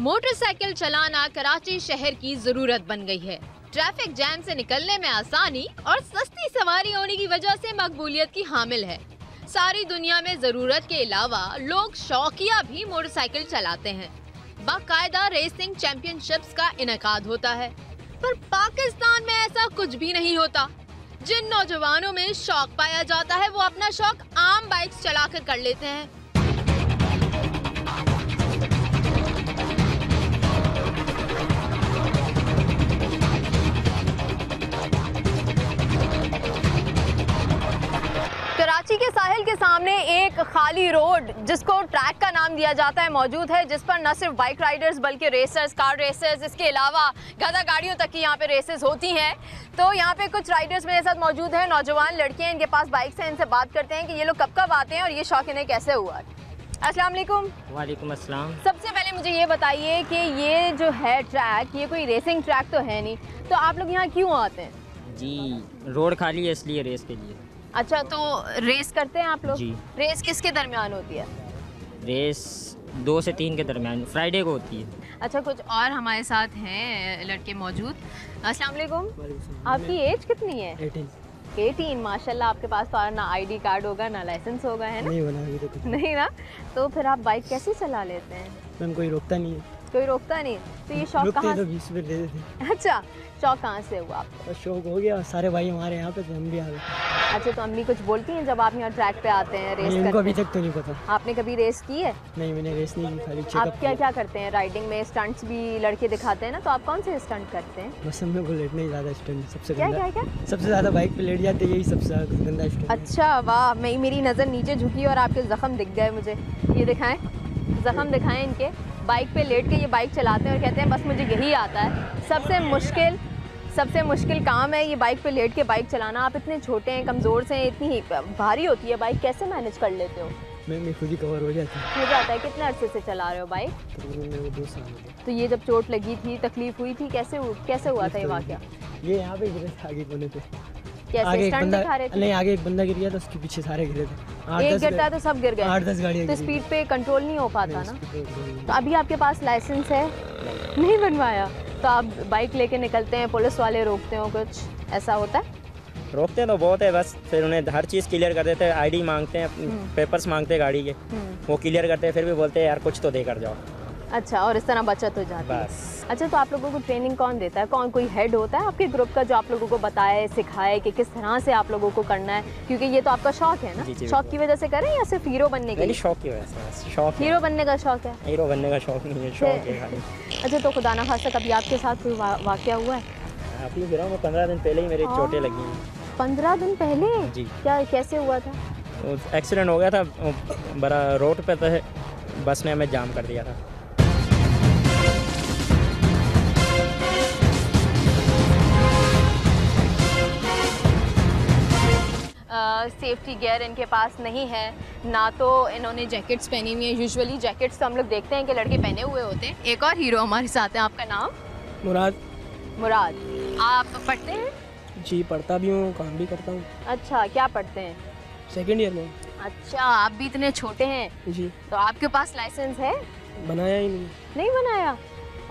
Motorcycle चलाना कराची शहर की जरूरत बन गई है। ट्रैफिक जैम से निकलने में आसानी और सस्ती सवारी होने की वजह से मकबूलियत की हामिल है। सारी दुनिया में जरूरत के अलावा लोग शौकिया भी मोटरसाइकिल चलाते हैं। बाकायदा रेसिंग चैंपियनशिप्स का इनेकाद होता है, पर पाकिस्तान में ऐसा कुछ भी नहीं होता। जिन नौजवानों में शौक पाया जाता है वो अपना शौक आम बाइक्स चलाकर कर लेते हैं। कराची के साहिल के सामने एक खाली रोड जिसको ट्रैक का नाम दिया जाता है मौजूद है, जिस पर न सिर्फ बाइक राइडर्स बल्कि रेसर्स, कार रेसर्स, इसके अलावा गधा गाड़ियों तक की यहाँ पे रेसेस होती हैं। तो यहाँ पे कुछ राइडर्स मेरे साथ मौजूद हैं, नौजवान लड़के हैं, इनके पास बाइक्स हैं। इनसे बात करते हैं कि ये लोग कब कब आते हैं और ये शौक इन्हें कैसे हुआ। अस्सलाम वालेकुम। वालेकुम अस्सलाम। सबसे पहले मुझे ये बताइए कि ये जो है ट्रैक, ये कोई रेसिंग ट्रैक तो है नहीं, तो आप लोग यहाँ क्यों आते हैं? जी, रोड खाली है इसलिए रेस के लिए। अच्छा, तो रेस करते हैं आप लोग? जी। रेस किसके दरमियान होती है? रेस 2 से 3 के दरमियान फ्राइडे को होती है। अच्छा, कुछ और हमारे साथ हैं लड़के मौजूद। अस्सलाम वालेकुम। आपकी एज कितनी है? 18। माशाल्लाह, आपके पास तो ना आईडी कार्ड होगा ना लाइसेंस होगा, है ना? नहीं बना अभी तो कुछ नहीं ना? तो फिर आप बाइक कैसे चला लेते हैं? मैम कोई रोकता नहीं है। कोई रोकता नहीं? तो ये शौक कहाँ तो 20 रुपये दे देते। अच्छा, शौक कहाँ से हुआ आपको? शौक हो गया, सारे भाई हमारे यहाँ पे तो हम भी आ गए। अच्छा, तो अम्मी कुछ बोलती हैं जब आप यहाँ ट्रैक पे आते हैं, रेस करते हैं? उनको अभी तक तो नहीं पता। आपने कभी रेस की है? नहीं, मैंने रेस नहीं की, खाली आप चेकअप। क्या क्या करते हैं राइडिंग में? स्टंट्स भी लड़के दिखाते हैं ना, तो आप कौन से स्टंट करते हैं? बस हम लोग को लेटने ही ज़्यादा स्टंट सबसे क्या गंदा। क्या क्या? सबसे ज़्यादा बाइक पे लेट जाते, यही सबसे गंदा स्टंट। अच्छा, वाह। मेरी नज़र नीचे झुकी और आपके जख्म दिख गए मुझे। ये दिखाएं, जख्म दिखाएं इनके। बाइक पे लेट के ये बाइक चलाते हैं और कहते हैं बस मुझे यही आता है। सबसे मुश्किल काम है ये बाइक पे लेट के बाइक चलाना। आप इतने छोटे हैं, कमज़ोर से हैं, इतनी भारी होती है बाइक, कैसे मैनेज कर लेते हो? मैं खुद ही कवर हो जाता हो जाता है। कितने अरसे से चला रहे हो बाइक? है। 2 साल हो गए। तो ये जब चोट लगी थी, तकलीफ हुई थी, कैसे हुआ था ये वाक़या? ये यहाँ पे गिरे थे आगे कोने पे। कैसे आगे एक स्टंट बंदा, दिखा रहे थे? नहीं, आगे एक बंदा गिर गया था, उसके पीछे सारे गिरे थे। एक गिरता है तो सब गिर गए। 8-10 गाड़ियाँ तो गिरी। स्पीड पे कंट्रोल नहीं हो पाता ना? तो अभी आपके पास लाइसेंस है? नहीं बनवाया? तो आप बाइक लेके निकलते हैं, पुलिस वाले रोकते हो, कुछ ऐसा होता है? रोकते तो बहुत है, बस फिर उन्हें हर चीज़ क्लियर कर देते हैं। आईडी मांगते हैं, पेपर्स मांगते हैं गाड़ी के, वो क्लियर करते हैं। फिर भी बोलते हैं यार कुछ तो दे कर जाओ। अच्छा, और इस तरह बचत हो जाती है। बस। अच्छा, तो आप लोगों को ट्रेनिंग कौन देता है? कोई हेड होता है आपके ग्रुप का जो आप लोगों को बताए, सिखाए कि किस तरह से आप लोगों को करना है? क्योंकि ये तो आपका शौक है ना? जी, शौक की वजह से करें या सिर्फ हीरो बनने के लिए? शौक की वजह से। शौक हीरो बनने का शौक है? हीरो बनने का शौक नहीं है, शौक है खाली। अच्छा, तो खुदा ना खास्ता कभी आपके साथ कोई वाकया हुआ है? आप लोग गिरा हूँ, 15 दिन पहले ही मेरी चोटें लगी हैं। 15 दिन पहले? जी। क्या, कैसे हुआ था? एक्सीडेंट हो गया था, बड़ा रोड पे था, बस ने हमें जाम कर दिया था। सेफ्टी गियर इनके पास नहीं है, ना तो इन्होंने जैकेट्स पहनी हुई है। यूजुअली जैकेट्स तो हम लोग देखते हैं कि लड़के पहने हुए होते हैं। एक और हीरो हमारे साथ है, आपका नाम? मुराद। आप पढ़ते हैं? जी, पढ़ता भी हूँ, काम भी करता हूँ। अच्छा, क्या पढ़ते हैं? 2nd ईयर में। अच्छा, आप भी इतने छोटे हैं? जी। तो आपके पास लाइसेंस है? बनाया ही नहीं बनाया?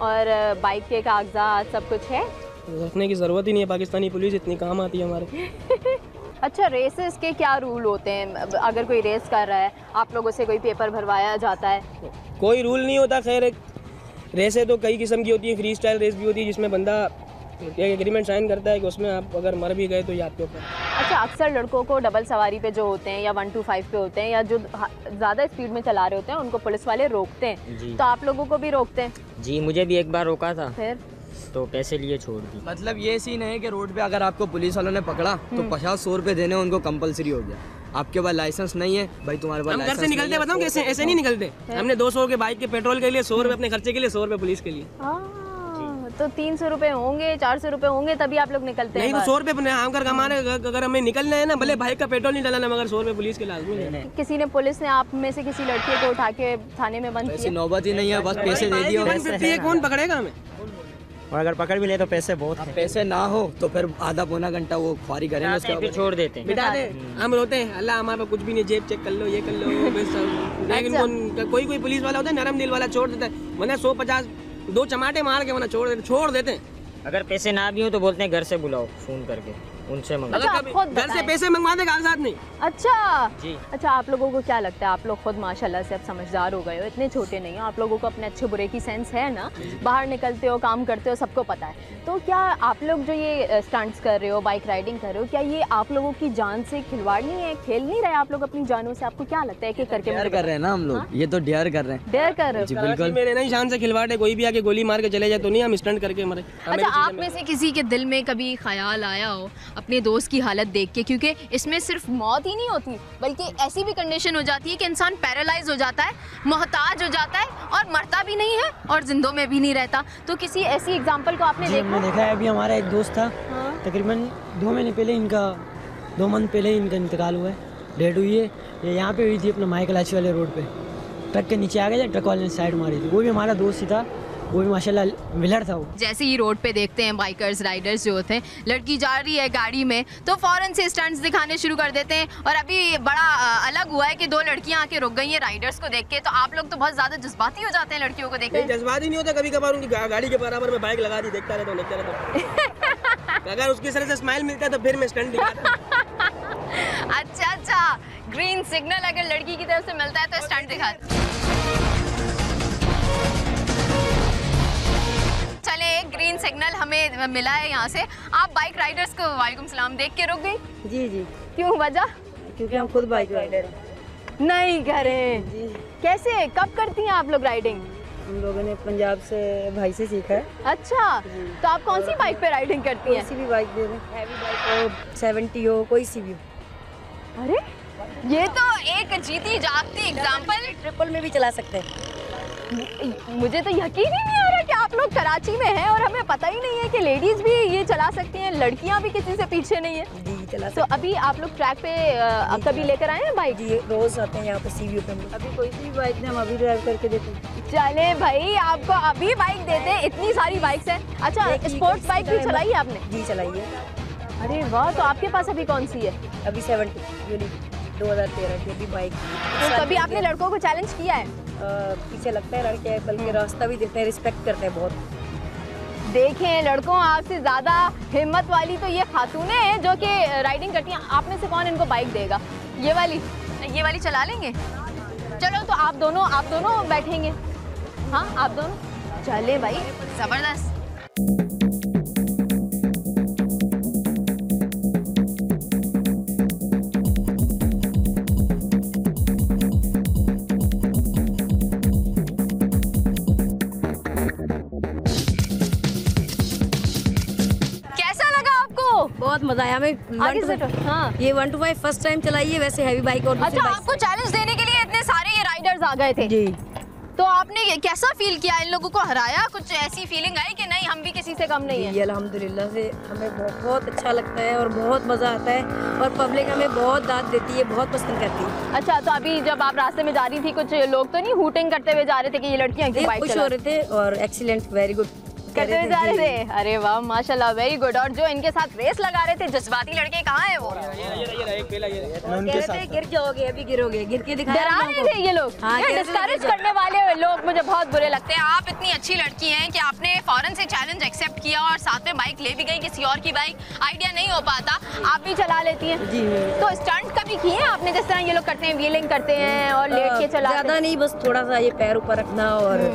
और बाइक के कागजात सब कुछ है? रखने की ज़रूरत ही नहीं है, पाकिस्तानी पुलिस इतनी काम आती है हमारे। अच्छा, रेसेस के क्या रूल होते हैं? अगर कोई रेस कर रहा है, आप लोगों से कोई पेपर भरवाया जाता है? कोई रूल नहीं होता। खैर, एक रेसें तो कई किस्म की होती है। फ्री स्टाइल रेस भी होती है जिसमें बंदा एक एग्रीमेंट साइन करता है कि उसमें आप अगर मर भी गए तो ये आपके ऊपर। अच्छा, अक्सर लड़कों को डबल सवारी पे जो होते हैं या 125 पे होते हैं या जो ज़्यादा स्पीड में चला रहे होते हैं उनको पुलिस वाले रोकते हैं, तो आप लोगों को भी रोकते हैं? जी, मुझे भी एक बार रोका था। फिर तो पैसे लिए छोड़ दी। मतलब ये सीन है कि रोड पे अगर आपको पुलिस वालों ने पकड़ा तो 50-100 रुपए देने उनको कंपलसरी हो गया। आपके पास लाइसेंस नहीं है भाई, तुम्हारे पास हम घर से निकलते बताऊँ कैसे? ऐसे नहीं निकलते। हमने 200 के बाइक के पेट्रोल के लिए, 100 रुपये अपने खर्चे के लिए, 100 रुपये पुलिस के लिए। तो 300 रुपए होंगे, 400 रुपए होंगे, तभी आप लोग निकलते हैं? नहीं तो 100 रुपये हम कर कमाने, अगर हमें निकलना है ना, भले बाइक का पेट्रोल नहीं डालना मगर 100 रुपये पुलिस के लाजमी है। किसी ने, पुलिस ने आप में से किसी लड़के को उठा के थाने में बंद किया? नौबत ही नहीं है, बस पैसे दे दिए। कौन पकड़ेगा हमें? और अगर पकड़ भी ले तो पैसे बहुत हैं। पैसे ना हो तो फिर आधा पौना घंटा वो ख्वारी करेंगे, उसके बाद छोड़ देते हैं। बिठा दे। हम रोते हैं, अल्लाह हमारे पास कुछ भी नहीं, जेब चेक कर लो, ये कर लो। लेकिन कोई पुलिस वाला होता है नरम दिल वाला, छोड़ देता है। वरना 150 2 चमाटे मार के वरना छोड़ देते हैं। अगर पैसे ना भी हो तो बोलते हैं घर से बुलाओ, फोन करके उनसे मंगवा। अगर कभी घर से पैसे मंगवा दे कागजात नहीं। अच्छा जी। अच्छा, आप लोगों को क्या लगता है, आप लोग खुद माशाल्लाह से अब समझदार हो गए हो, इतने छोटे नहीं हो, आप लोगों को अपने अच्छे बुरे की सेंस है ना, बाहर निकलते हो, काम करते हो, सबको पता है। तो क्या आप लोग जो ये स्टंट्स कर रहे हो, बाइक राइडिंग कर रहे हो, क्या ये आप लोगों की जान से खिलवाड़ नहीं है, खेल नहीं रहे आप लोग अपनी जानों से? आपको क्या लगता है कि करके डेयर कर रहे हैं ना हम लोग, ये तो डेयर कर रहे हैं। डेयर कर रहे हो? जी बिल्कुल। मेरे नहीं शान से खिलवाड़ है, कोई भी आके गोली मार के चले जाए तो नहीं हम स्टंट करके मरे। अच्छा, आप में से किसी के दिल में कभी ख्याल आया हो अपने दोस्त की हालत देख के, क्योंकि इसमें सिर्फ मौत ही नहीं होती बल्कि ऐसी भी कंडीशन हो जाती है कि इंसान पैरालाइज हो जाता है, मोहताज हो जाता है और मरता भी नहीं है और जिंदों में भी नहीं रहता। तो किसी ऐसी एग्जांपल को आपने देखा है? अभी हमारा एक दोस्त था, तकरीबन 2 महीने पहले दो मंथ पहले इनका इंतकाल हुआ है, डेड हुई है। ये यहाँ पे हुई थी अपना माइकलाची वाले रोड पे, ट्रक के नीचे आ गया, ट्रक वाले ने साइड मारी थी। वो भी हमारा दोस्त ही था, वो भी माशाल्लाह विलर था वो। जैसे ही रोड पे देखते हैं बाइकर्स राइडर्स जो होते हैं, लड़की जा रही है गाड़ी में तो फौरन से स्टंट्स दिखाने शुरू कर देते हैं। और अभी बड़ा अलग हुआ है कि 2 लड़कियां आके रुक गई हैं राइडर्स को देख के, तो आप लोग तो बहुत ज्यादा जज्बाती हो जाते हैं लड़कियों को देख के। जज्बात ही नहीं होता, कभी कभार उनकी गाड़ी के बराबर में बाइक लगा दी, देखता रहता। अगर उसकी तरह से स्माइल मिलता है तो फिर मैं स्टंट दिखाता हूं। अच्छा, ग्रीन सिग्नल अगर लड़की की तरफ से मिलता है तो स्टंट दिखाते। चले, ग्रीन सिग्नल हमें मिला है यहाँ से। आप बाइक राइडर्स को वालेकुम सलाम देख के रुक गई? जी जी। क्यों, वजह? क्योंकि हम खुद बाइक राइडर हैं। नहीं करें जी। कैसे, कब करती हैं आप लोग राइडिंग? हम लोगों ने पंजाब से भाई से सीखा है। अच्छा, तो आप कौन सी बाइक पे राइडिंग करती हैं? कोई सी भी बाइक दे दें, हैवी बाइक हो, 70 हो, कोई सी भी हो। अरे ये तो एक जीती जागती एग्जाम्पल। ट्रिपल में भी चला सकते हैं। मुझे तो यकीन ही नहीं आ रहा कि आप लोग कराची में हैं और हमें पता ही नहीं है कि लेडीज भी ये चला सकती हैं, लड़कियां भी किसी से पीछे नहीं है। जी चला तो अभी आप लोग ट्रैक पे कभी लेकर आए हैं बाइक? जी रोज आते हैं यहाँ पे सीवीओ पे। अभी कोई सी भी बाइक ने हम अभी ड्राइव करके देते। चले भाई, आपको अभी बाइक देते हैं, इतनी सारी बाइक्स हैं। अच्छा, स्पोर्ट्स बाइक भी चलाई है आपने? जी चलाई है। अरे वाह, तो आपके पास अभी कौन सी है? अभी 70 यूनिक 2013 की अभी बाइक। तो कभी आपने लड़कों को चैलेंज किया है? पीछे लगता है लड़के, बल्कि रास्ता भी देते हैं, रिस्पेक्ट करते हैं बहुत। देखें लड़कों, आपसे ज़्यादा हिम्मत वाली तो ये खातूनें हैं जो कि राइडिंग करती हैं। आप में से कौन इनको बाइक देगा? ये वाली चला लेंगे? चलो, तो आप दोनों बैठेंगे? हाँ, आप दोनों चले भाई, ज़बरदस्त। बहुत मजा आया हमें। आगे से हाँ। ये 1 to 5 फर्स्ट टाइम चलाई है वैसे हैवी बाइक। और अच्छा, आपको चैलेंज देने के लिए इतने सारे ये राइडर्स आ गए थे? जी। तो आपने कैसा फील किया, इन लोगों को हराया? कुछ ऐसी फीलिंग आई कि नहीं हम भी किसी से कम नहीं है? अल्हम्दुलिल्लाह से हमें बहुत अच्छा लगता है और बहुत मज़ा आता है और पब्लिक हमें बहुत दाद देती है, बहुत पसंद करती है। अच्छा, तो अभी जब आप रास्ते में जा रही थी, कुछ लोग तो नहीं हूटिंग करते हुए जा रहे थे कि ये लड़कियां क्यों बाइक खुश हो रहे थे और एक्सीलेंट, वेरी गुड करते हुए जा रहे थे? अरे वाह, माशाल्लाह, वेरी गुड। और जो इनके साथ रेस लगा रहे थे जज्बाती लड़के, कहाँ है वो? गिर जाओगे, अभी गिरोगे, गिर के दिखाया। डरा रहे थे ये लोग। डिस्करेज करने वाले लोग मुझे बहुत बुरे लगते हैं। आप इतनी अच्छी लड़की हैं कि आपने फौरन से चैलेंज एक्सेप्ट किया और साथ में बाइक ले भी गई, किसी और की बाइक। आइडिया नहीं हो पाता, आप भी चला लेती हैं। जी। तो स्टंट कभी किए हैं आपने, जिस तरह ये लोग करते हैं, व्हीलिंग करते हैं और लेट के चलाते हैं? ज़्यादा नहीं, बस थोड़ा सा ये पैर ऊपर रखना और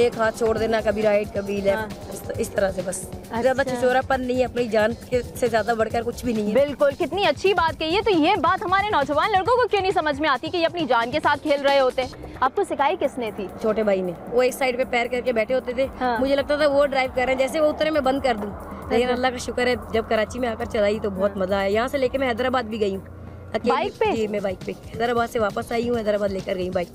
एक हाथ छोड़ देना, कभी राइट कभी लेफ्ट, इस तरह से बस। ज़्यादा छिछोरापन नहीं है, अपनी जान से ज़्यादा बढ़कर कुछ भी नहीं है। बिल्कुल, कितनी अच्छी बात कही है। तो ये बात हमारे नौजवान लड़कों को क्यों नहीं समझ में आती कि ये अपनी जान के साथ खेल रहे होते? आपको सिखाई किसने थी? छोटे भाई ने। वो एक साइड पे पैर करके बैठे होते थे। हाँ। मुझे लगता था वो ड्राइव कर रहे हैं, जैसे वो उतरे मैं बंद कर दूं। लेकिन अल्लाह का शुक्र है, जब कराची में आकर चलाई तो बहुत मजा आया। यहाँ से लेके मैं हैदराबाद भी गई हूँ बाइक पे? जी, मैं बाइक पे हैदराबाद से वापस आई हूँ, हैदराबाद लेकर गई बाइक।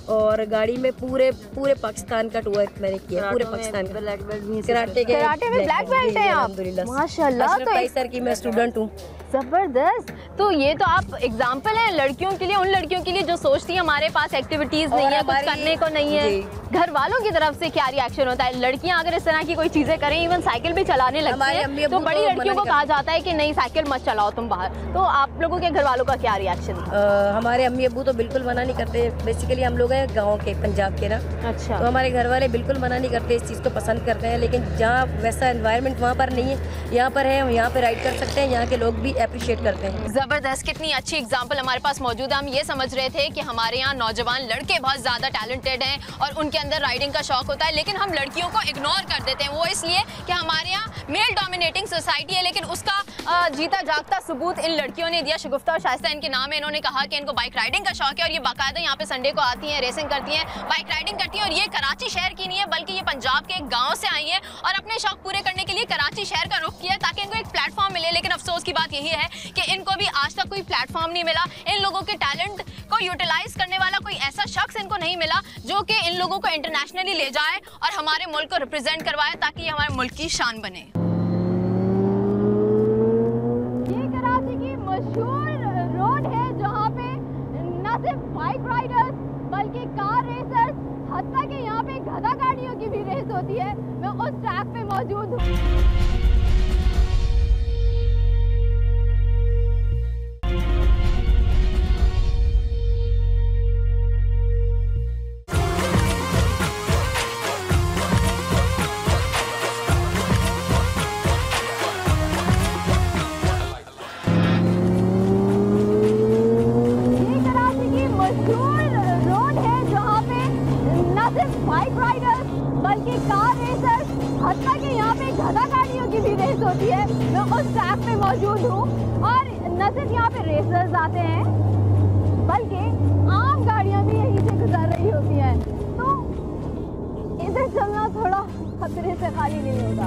और गाड़ी में पूरे पाकिस्तान का टूर मैंने किया, पूरे पाकिस्तान का। कराटे में ब्लैक बेल्ट है आप? माशाल्लाह। तो सर की मैं स्टूडेंट हूँ, जबरदस्त। तो ये तो आप एग्जाम्पल हैं लड़कियों के लिए, उन लड़कियों के लिए जो सोचती है हमारे पास एक्टिविटीज नहीं है, कुछ करने को नहीं है। घर वालों की तरफ से क्या रिएक्शन होता है? लड़कियां अगर इस तरह की कोई चीजें करें, इवन साइकिल भी चलाने लगती हैं, तो बड़ी लड़कियों को कहा जाता है कि नहीं साइकिल मत चलाओ तुम बाहर। तो आप लोगों के घर वालों का क्या रिएक्शन था? हमारे अम्मी अब्बू तो बिल्कुल मना नहीं करते। बेसिकली हम लोग हैं गाँव के, पंजाब के ना। अच्छा। तो हमारे घर वाले बिल्कुल मना नहीं करते, इस चीज़ को पसंद करते हैं। लेकिन जहाँ वैसा एनवायरनमेंट वहाँ पर नहीं है, यहाँ पर है, हम यहाँ पे राइड कर सकते हैं, यहाँ के लोग भी अप्रिशिएट करते हैं। जबरदस्त, कितनी अच्छी एग्जांपल हमारे पास मौजूद है। हम ये समझ रहे थे कि हमारे यहाँ नौजवान लड़के बहुत ज्यादा टैलेंटेड हैं और उनके अंदर राइडिंग का शौक होता है, लेकिन हम लड़कियों को इग्नोर कर देते हैं। वो इसलिए कि हमारे यहाँ मेल डोमिनेटिंग सोसाइटी है। लेकिन उसका जीता जागता सबूत इन लड़कियों ने दिया। शगुफ्ता और शाइस्ता इनके नाम है। इन्होंने कहा कि इनको बाइक राइडिंग का शौक है और ये बाकायदा यहाँ पे संडे को आती हैं, रेसिंग करती हैं, बाइक राइडिंग करती हैं। और ये कराची शहर की नहीं है, बल्कि ये पंजाब के एक गाँव से आई है और अपने शौक पूरे करने के लिए कराची शहर का रुख किया ताकि इनको एक प्लेटफॉर्म मिले। लेकिन अफसोस की बात यही है कि इनको भी आज तक कोई प्लेटफॉर्म नहीं मिला। इन लोगों के टैलेंट को यूटिलाइज करने वाला कोई ऐसा शख्स इनको नहीं मिला जो कि इन लोगों को इंटरनेशनली ले जाए और हमारे मुल्क को रिप्रेजेंट करवाए ताकि ये हमारे मुल्क की शान बने। ये कराची की मशहूर रोड है जहाँ पे न सिर्फ बाइक राइडर्स बल्कि कार रेसर्स, हत्ता कि यहाँ पे गधा गाड़ियों की भी रेस होती है। मैं उस ट्रैक पे मौजूद हूँ। बाइक राइडर्स बल्कि कार रेसर्स, हत्ता कि यहाँ पे गधा गाड़ियों की भी रेस होती है। मैं उस ट्रैक पे मौजूद हूँ और न सिर्फ यहाँ पे रेसर्स आते हैं बल्कि आम गाड़ियाँ भी यहीं से गुजर रही होती हैं। तो इधर चलना थोड़ा खतरे से खाली नहीं होता।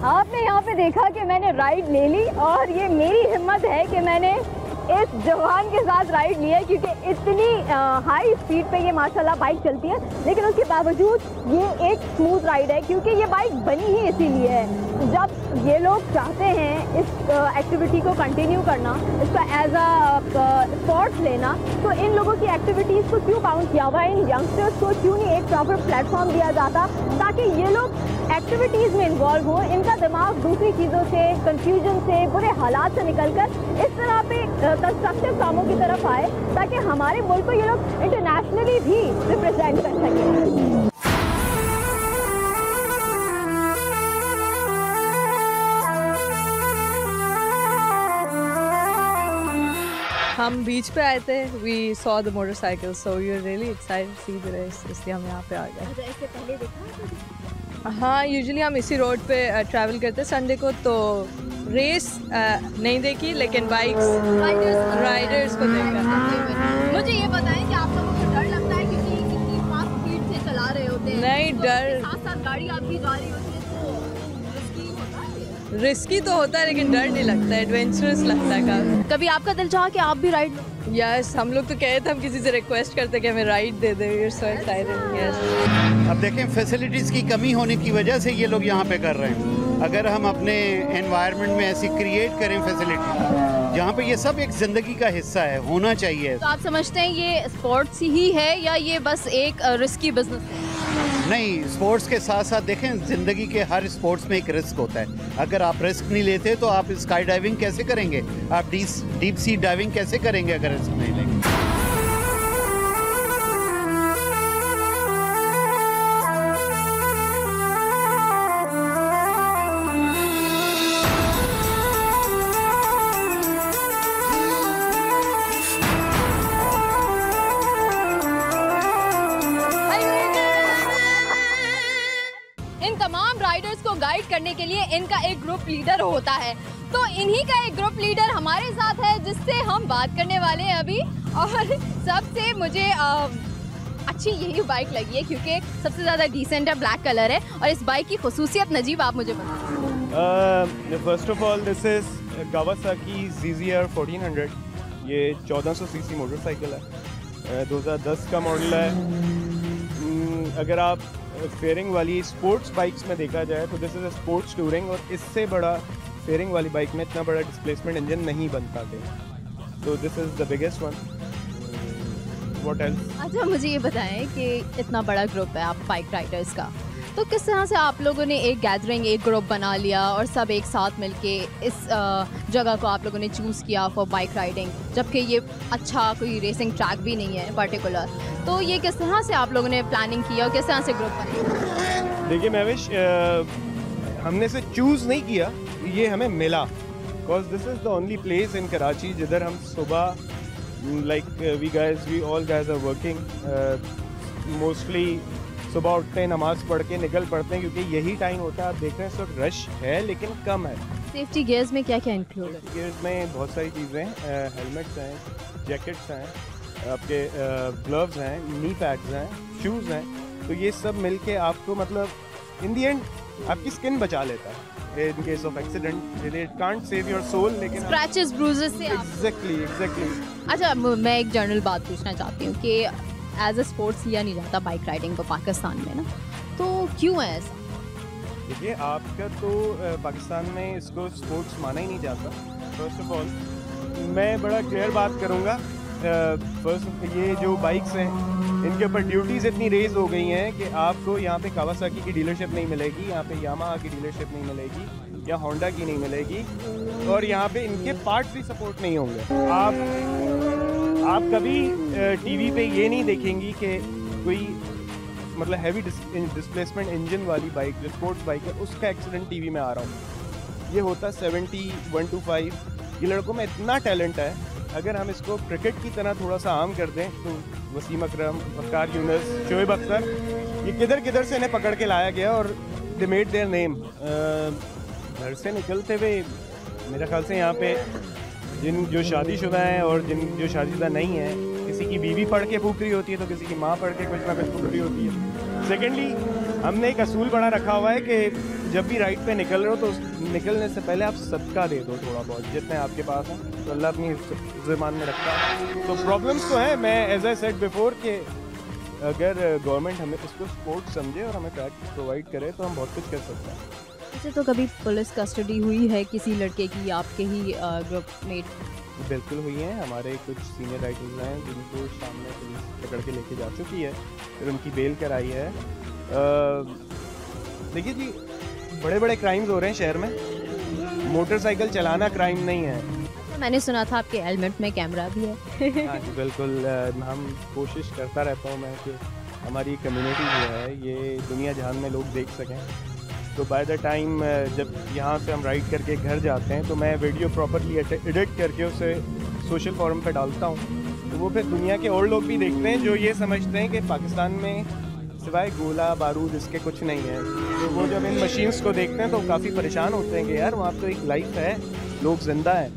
आपने यहाँ पे देखा कि मैंने राइड ले ली और ये मेरी हिम्मत है कि मैंने इस जवान के साथ राइड लिया क्योंकि इतनी हाई स्पीड पे ये माशाल्लाह बाइक चलती है, लेकिन उसके बावजूद ये एक स्मूथ राइड है क्योंकि ये बाइक बनी ही इसीलिए है। जब ये लोग चाहते हैं इस एक्टिविटी को कंटिन्यू करना, इसका एज अ स्पोर्ट्स लेना, तो इन लोगों की एक्टिविटीज़ को क्यों काउंट किया हुआ है? इन यंगस्टर्स को क्यों नहीं एक प्रॉपर प्लेटफॉर्म दिया जाता ताकि ये लोग एक्टिविटीज़ में इन्वॉल्व हो, इनका दिमाग दूसरी चीज़ों से, कंफ्यूजन से, बुरे हालात से निकलकर इस तरह पे कंस्ट्रक्टिव कामों की तरफ आए ताकि हमारे मुल्क को ये लोग इंटरनेशनली भी रिप्रेजेंट कर सकें। हम बीच पे आए थे, we saw the motorcycle, so we are really excited to see the race, इसलिए हम यहाँ पे आ गए। इससे पहले देखा? हाँ, यूजुअली हम इसी रोड पे ट्रैवल करते हैं संडे को, तो रेस नहीं देखी लेकिन बाइक्स राइडर्स को देखा। मुझे ये बताएं कि आप लोगों को डर लगता है क्योंकि कितनी फास्ट स्पीड से चला रहे होते हैं? नहीं, डर साथ साथ गाड़ी आपकी जा रही होती है तो रिस्की होता है? रिस्की तो होता है लेकिन डर नहीं लगता, एडवेंचरस लगता है काफी। कभी आपका दिल चाहा कि आप भी राइड लो? यस, हम लोग तो कहे थे हम किसी से रिक्वेस्ट करते कि हमें राइड दे दे। We are so excited. Yes, अब देखें फैसिलिटीज़ की कमी होने की वजह से ये लोग यहाँ पे कर रहे हैं। अगर हम अपने एनवायरनमेंट में ऐसी क्रिएट करें फैसिलिटी जहाँ पे ये सब एक ज़िंदगी का हिस्सा है, होना चाहिए। तो आप समझते हैं ये स्पोर्ट्स ही है या ये बस एक रिस्की बिजनेस है? नहीं, स्पोर्ट्स के साथ साथ देखें ज़िंदगी के हर स्पोर्ट्स में एक रिस्क होता है। अगर आप रिस्क नहीं लेते तो आप स्काई डाइविंग कैसे करेंगे, आप डीप सी डाइविंग कैसे करेंगे अगर रिस्क नहीं लेंगे। गाइड करने के लिए इनका एक ग्रुप लीडर होता है, तो इन्हीं का एक ग्रुप लीडर हमारे साथ है जिससे हम बात करने वाले हैं अभी। और सबसे मुझे अच्छी यही बाइक लगी है क्योंकि सबसे ज़्यादा डिसेंट है, ब्लैक कलर है। और इस बाइक की खुसूसियत नजीब आप मुझे बताएं। First of all this is Kawasaki ZZ-R 1400। ये 1400 सीसी मोटरसाइकिल है, 2010 का मॉडल है। अगर आप फेयरिंग वाली स्पोर्ट्स बाइक्स में देखा जाए तो this is a sports touring, और इससे बड़ा फेयरिंग वाली बाइक में इतना बड़ा डिस्प्लेसमेंट इंजन नहीं बन पाते, तो this is the biggest one. What else? अच्छा, मुझे ये बताएं कि इतना बड़ा ग्रुप है आप बाइक राइडर्स का, तो किस तरह से आप लोगों ने एक गैदरिंग, एक ग्रुप बना लिया और सब एक साथ मिलके इस जगह को आप लोगों ने चूज़ किया फॉर बाइक राइडिंग, जबकि ये अच्छा कोई रेसिंग ट्रैक भी नहीं है पर्टिकुलर, तो ये किस तरह से आप लोगों ने प्लानिंग किया और किस तरह से ग्रुप बना? देखिए महविश, हमने इसे चूज़ नहीं किया, ये हमें मिला, because this is the only place in Karachi जिधर हम सुबह we all guys are working, mostly सुबह उठते हैं, नमाज़ पढ़ के निकल पड़ते हैं, क्योंकि यही टाइम होता है। आप देख रहे हैं इस वक्त रश है लेकिन कम है। सेफ्टी गियर्स में क्या क्या इंक्लूड है? गियर्स में बहुत सारी चीज़ें हैं, हेलमेट्स हैं, जैकेट्स हैं, आपके ग्लव्स हैं, नी पैड्स हैं, शूज़ हैं, तो ये सब मिलके आपको मतलब इन दी एंड आपकी स्किन बचा लेता है in case of accident. It can't save your soul, लेकिन स्क्रैचेस ब्रूजेस से एग्जैक्टली। अच्छा, मैं एक जनरल बात पूछना चाहती हूँ कि एज अ स्पोर्ट्स लिया नहीं जाता बाइक राइडिंग को पाकिस्तान में ना, तो क्यों है ऐसा? देखिए, आपका तो पाकिस्तान में इसको स्पोर्ट्स माना ही नहीं जाता। फर्स्ट ऑफ ऑल मैं बड़ा क्लियर बात करूँगा, फर्स्ट ये जो बाइक्स हैं इनके ऊपर ड्यूटीज़ इतनी रेज हो गई हैं कि आपको यहाँ पे कावासाकी की डीलरशिप नहीं मिलेगी, यहाँ पे यामाहा की डीलरशिप नहीं मिलेगी, या होंडा की नहीं मिलेगी, और यहाँ पे इनके पार्ट्स भी सपोर्ट नहीं होंगे। आप कभी टीवी पे ये नहीं देखेंगी कि कोई मतलब हैवी डिस्प्लेसमेंट इंजन वाली बाइक जो स्पोर्ट्स बाइक है उसका एक्सीडेंट टीवी में आ रहा हूँ। ये होता 70, 125। ये लड़कों में इतना टैलेंट है, अगर हम इसको क्रिकेट की तरह थोड़ा सा आम कर दें तो वसीम अकरम, वकार यूनुस, शोएब अख्तर, ये किधर किधर से इन्हें पकड़ के लाया गया और दे मेड देयर नेम। घर से निकलते हुए मेरे ख्याल से यहाँ पे जो शादीशुदा हैं और जो शादीशुदा नहीं है, किसी की बीवी पढ़ के फूक रही होती है तो किसी की माँ पढ़ के कुछ ना कुछ फूक रही होती है। सेकेंडली, हमने एक असूल बना रखा हुआ है कि जब भी राइड पे निकल रहे हो तो निकलने से पहले आप सदका दे दो थोड़ा बहुत, जितने आपके पास हैं, तो अल्लाह अपनी ज़बान में रखता है। तो प्रॉब्लम्स तो हैं, मैं एज आई सेड बिफोर कि अगर गवर्नमेंट हमें इसको स्पोर्ट समझे और हमें ट्रैक प्रोवाइड करे तो हम बहुत कुछ कर सकते हैं। अच्छा, तो कभी पुलिस कस्टडी हुई है किसी लड़के की आपके ही ग्रुप मेट? बिल्कुल हुई हैं, हमारे कुछ सीनियर राइडर्स हैं जिनको सामने पुलिस पकड़ के लेके जा चुकी है, फिर उनकी बेल कराई है। देखिए जी, बड़े बड़े क्राइम्स हो रहे हैं शहर में, मोटरसाइकिल चलाना क्राइम नहीं है। मैंने सुना था आपके हेलमेट में कैमरा भी है। हाँ जी बिल्कुल, हम कोशिश करता रहता हूँ मैं कि हमारी कम्युनिटी जो है ये दुनिया जहान में लोग देख सकें, तो बाय द टाइम जब यहाँ से हम राइड करके घर जाते हैं तो मैं वीडियो प्रॉपरली एडिट करके उसे सोशल फोरम पे डालता हूँ, तो वो फिर दुनिया के और लोग भी देखते हैं जो ये समझते हैं कि पाकिस्तान में सिवाय गोला बारूद इसके कुछ नहीं है, तो वो जब इन मशीन्स को देखते हैं तो काफ़ी परेशान होते हैं कि यार वहाँ तो एक लाइफ है, लोग जिंदा हैं।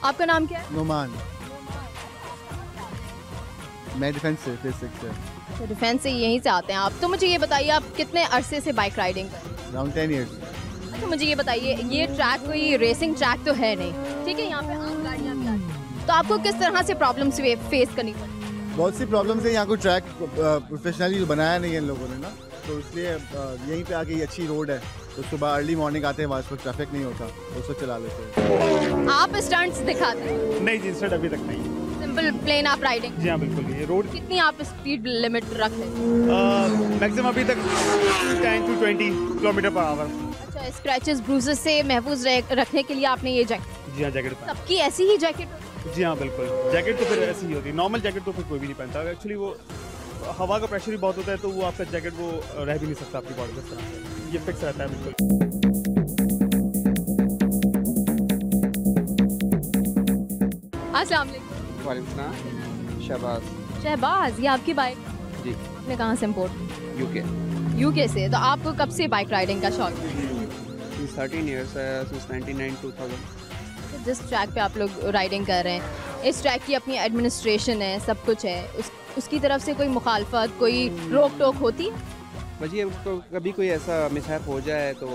आपका नाम क्या है? नुमान। मैं डिफेंस से फिजिक्स से। तो डिफेंस से यहीं से आते हैं आप, तो मुझे ये बताइए आप कितने अरसे से बाइक राइडिंग कर रहे हैं? Around 10 years. अच्छा, मुझे ये बताइए, ये ट्रैक कोई रेसिंग ट्रैक तो है नहीं, ठीक है, यहाँ पे आम गाड़ियाँ भी आती हैं, तो आपको किस तरह से प्रॉब्लम्स फेस करनी पड़ी? बहुत सी प्रॉब्लम्स है, यहाँ को ट्रैक प्रोफेशनली बनाया नहीं है इन लोगों ने ना, तो इसलिए यहीं पे आके ये अच्छी रोड है, तो सुबह अर्ली मॉर्निंग आते हैं, वहाँ पर ट्रैफिक नहीं होता, तो उसको चला लेते हैं। आप स्टंट्स दिखाते हैं? नहीं जी, स्टंट अभी तक नहीं। सिंपल प्लेन आप राइडिंग? जी हाँ बिल्कुल। ये रोड कितनी आप स्पीड लिमिट रखते हैं? मैक्सिमम अभी तक 10 to 20 किलोमीटर पर आवर। अच्छा, स्क्रैचेस ब्रूजेस से महफूज रखने के लिए आपने ये जैकेट? जी हाँ, जैकेट। सबकी ऐसी ही जैकेट? जी हाँ बिल्कुल, जैकेट तो फिर ऐसी ही होती है, नॉर्मल जैकेट तो फिर कोई भी नहीं पहनता, एक्चुअली वो हवा का प्रेशर भी बहुत होता है, तो वो आपका जैकेट वो रह भी नहीं सकता आपकी बॉडी इस तरह से, ये फिक्स रहता है बिल्कुल। अस्सलाम वालेकुम। वालेकुम सलाम। शहबाज, ये आपकी बाइक? जी। आपने कहाँ से इम्पोर्ट? यूके से। तो आपको कब से बाइक राइडिंग का शौक है? 13 ईयर्स है, सिंस 1999-2000। जिस ट्रैक पे आप लोग राइडिंग कर रहे हैं, इस ट्रैक की अपनी एडमिनिस्ट्रेशन है, सब कुछ है, उसकी तरफ से कोई मुखालफत, कोई रोक टोक होती है? बस ये कभी कोई ऐसा मिसहैप हो जाए तो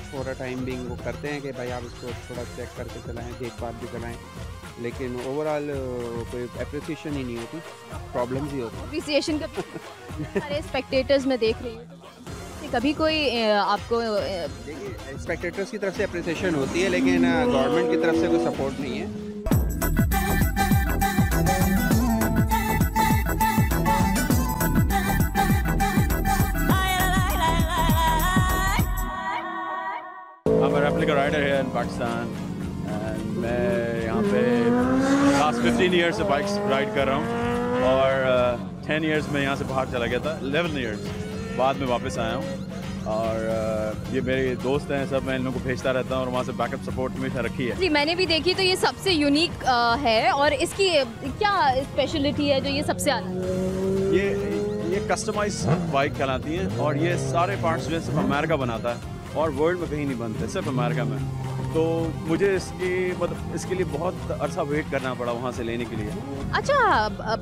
थोड़ा टाइम बिंग वो करते हैं कि भाई आप इसको थोड़ा चेक करके चलाएं, देखभाल भी चलाएं, लेकिन ओवरऑल कोई अप्रिसिएशन ही नहीं होती, प्रॉब्लम्स ही होती। अप्रिसिएशन का सारे स्पेक्टेटर्स में देख रही हूँ, कभी कोई आपको देखिए स्पेक्टेटर्स की तरफ से अप्रिसिएशन होती है, लेकिन गवर्नमेंट की तरफ से कोई सपोर्ट नहीं है। रेप्लिका राइडर है इन पाकिस्तान एंड मैं यहाँ पे लास्ट 15 ईयर्स से बाइक्स राइड कर रहा हूँ और 10 ईयर्स में यहाँ से बाहर चला गया था, 11 ईयर्स बाद में वापस आया हूँ और ये मेरे दोस्त हैं सब, मैं इन लोगों को भेजता रहता हूँ और वहाँ से बैकअप सपोर्ट हमेशा रखी है। जी मैंने भी देखी, तो ये सबसे यूनिक है और इसकी क्या स्पेशलिटी है जो ये सबसे अलग? ये कस्टमाइज बाइक कहलाती है और ये सारे पार्ट्स जो सिर्फ अमेरिका बनाता है और वर्ल्ड में कहीं नहीं बनते, सिर्फ अमेरिका में। तो मुझे इसके लिए बहुत अरसा वेट करना पड़ा वहाँ से लेने के लिए। अच्छा, अब